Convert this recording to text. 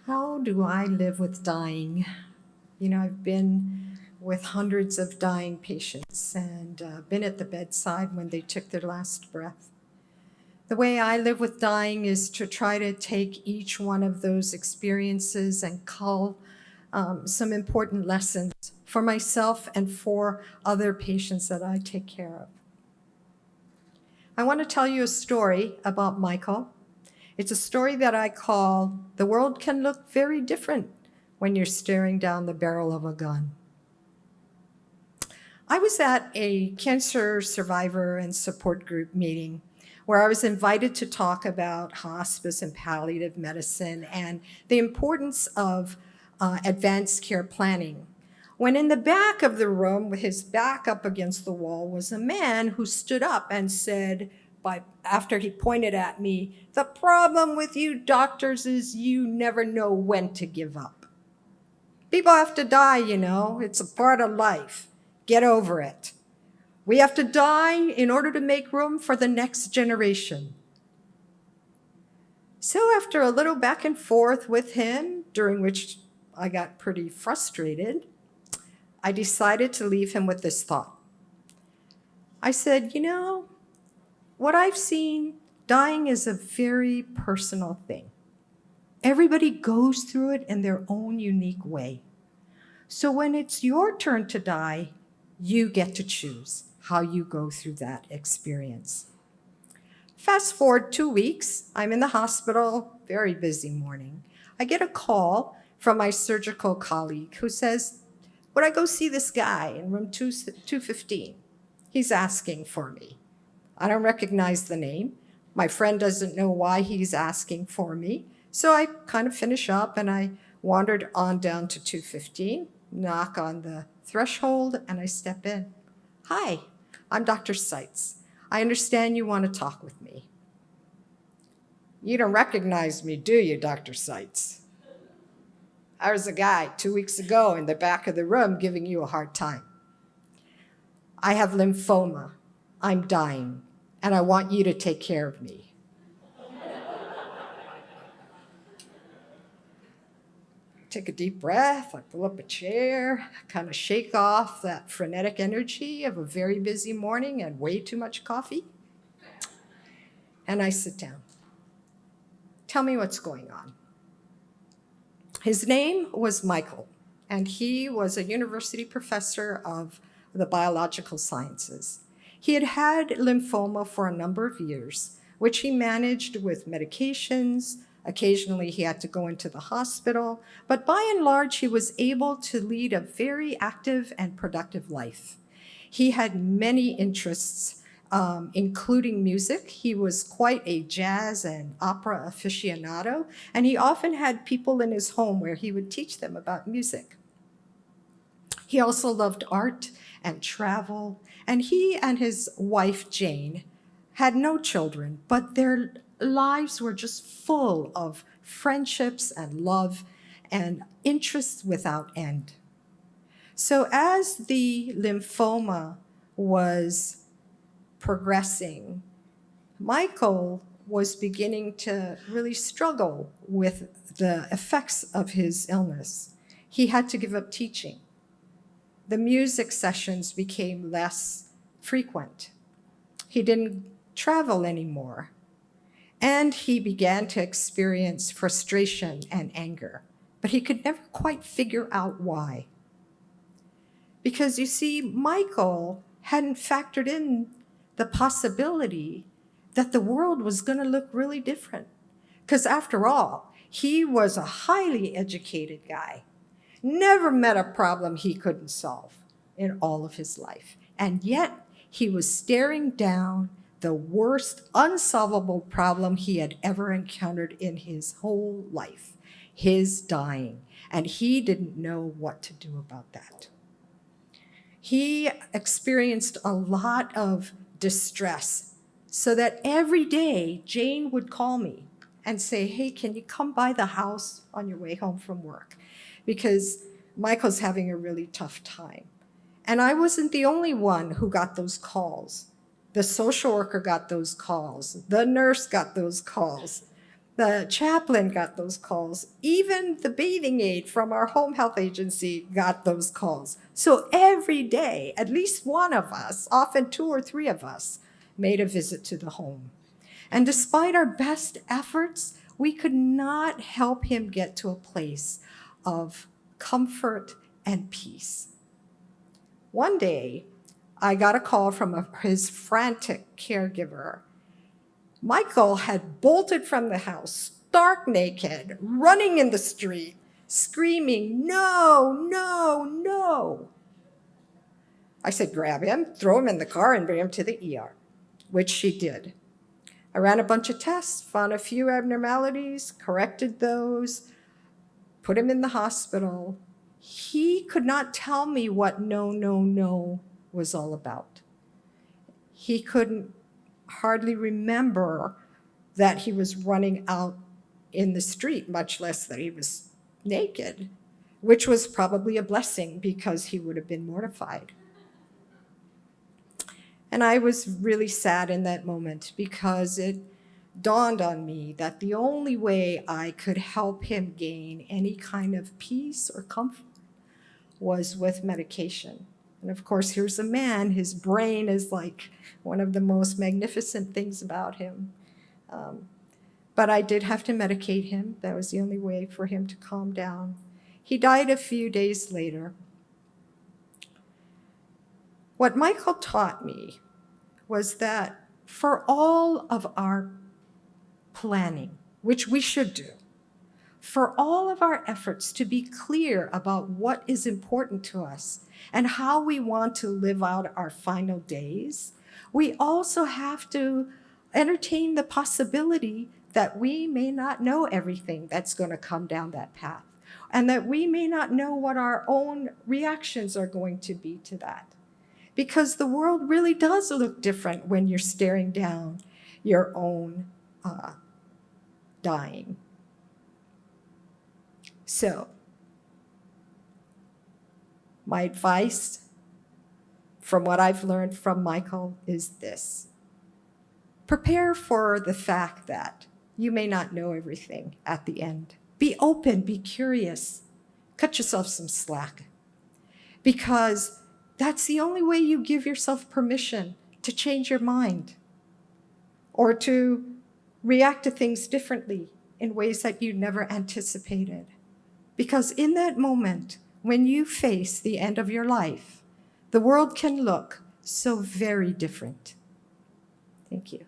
How do I live with dying? I've been with hundreds of dying patients and been at the bedside when they took their last breath. The way I live with dying is to try to take each one of those experiences and cull some important lessons for myself and for other patients that I take care of. I want to tell you a story about Michael. It's a story that I call "The World Can Look Very Different When You're Staring Down the Barrel of a Gun." I was at a cancer survivor and support group meeting where I was invited to talk about hospice and palliative medicine and the importance of advanced care planning. When in the back of the room, with his back up against the wall, was a man who stood up and said, after he pointed at me, "The problem with you doctors is you never know when to give up. People have to die, it's a part of life. Get over it. We have to die in order to make room for the next generation." So after a little back and forth with him, during which I got pretty frustrated, I decided to leave him with this thought. I said, what I've seen, dying is a very personal thing. Everybody goes through it in their own unique way. So when it's your turn to die, you get to choose how you go through that experience. Fast forward 2 weeks, I'm in the hospital, very busy morning. I get a call from my surgical colleague who says, "Would I go see this guy in room 215? He's asking for me." I don't recognize the name. My friend doesn't know why he's asking for me. So I kind of finish up and I wandered on down to 215, knock on the threshold, and I step in. "Hi, I'm Dr. Seitz. I understand you want to talk with me." "You don't recognize me, do you, Dr. Seitz? I was a guy 2 weeks ago in the back of the room giving you a hard time. I have lymphoma. I'm dying, and I want you to take care of me." Take a deep breath, I pull up a chair, kind of shake off that frenetic energy of a very busy morning and way too much coffee, and I sit down. "Tell me what's going on." His name was Michael, and he was a university professor of the biological sciences. He had had lymphoma for a number of years, which he managed with medications. Occasionally he had to go into the hospital, but by and large he was able to lead a very active and productive life. He had many interests, including music. He was quite a jazz and opera aficionado, and he often had people in his home where he would teach them about music. He also loved art and travel, and he and his wife, Jane, had no children, but their lives were just full of friendships and love and interests without end. So as the lymphoma was progressing, Michael was beginning to really struggle with the effects of his illness. He had to give up teaching. The music sessions became less frequent. He didn't travel anymore. And he began to experience frustration and anger, but he could never quite figure out why. Because you see, Michael hadn't factored in the possibility that the world was going to look really different. Because after all, he was a highly educated guy, never met a problem he couldn't solve in all of his life. And yet he was staring down the worst unsolvable problem he had ever encountered in his whole life, his dying. And he didn't know what to do about that. He experienced a lot of distress, so that every day Jane would call me and say, "Hey, can you come by the house on your way home from work? Because Michael's having a really tough time." And I wasn't the only one who got those calls. The social worker got those calls. The nurse got those calls. The chaplain got those calls. Even the bathing aide from our home health agency got those calls. So every day, at least one of us, often 2 or 3 of us, made a visit to the home. And despite our best efforts, we could not help him get to a place of comfort and peace. One day, I got a call from his frantic caregiver. Michael had bolted from the house, stark naked, running in the street, screaming, "No, no, no." I said, "Grab him, throw him in the car, and bring him to the ER," which she did. I ran a bunch of tests, found a few abnormalities, corrected those, put him in the hospital. He could not tell me what no, no, no was all about. He couldn't hardly remember that he was running out in the street, much less that he was naked, which was probably a blessing because he would have been mortified. And I was really sad in that moment because it dawned on me that the only way I could help him gain any kind of peace or comfort was with medication. And of course, here's a man, his brain is like one of the most magnificent things about him. But I did have to medicate him. That was the only way for him to calm down. He died a few days later. What Michael taught me was that for all of our planning, which we should do, for all of our efforts to be clear about what is important to us and how we want to live out our final days, we also have to entertain the possibility that we may not know everything that's going to come down that path, and that we may not know what our own reactions are going to be to that. Because the world really does look different when you're staring down your own dying. So, my advice from what I've learned from Michael is this: prepare for the fact that you may not know everything at the end. Be open, be curious, cut yourself some slack, because that's the only way you give yourself permission to change your mind or to react to things differently in ways that you never anticipated. Because in that moment, when you face the end of your life, the world can look so very different. Thank you.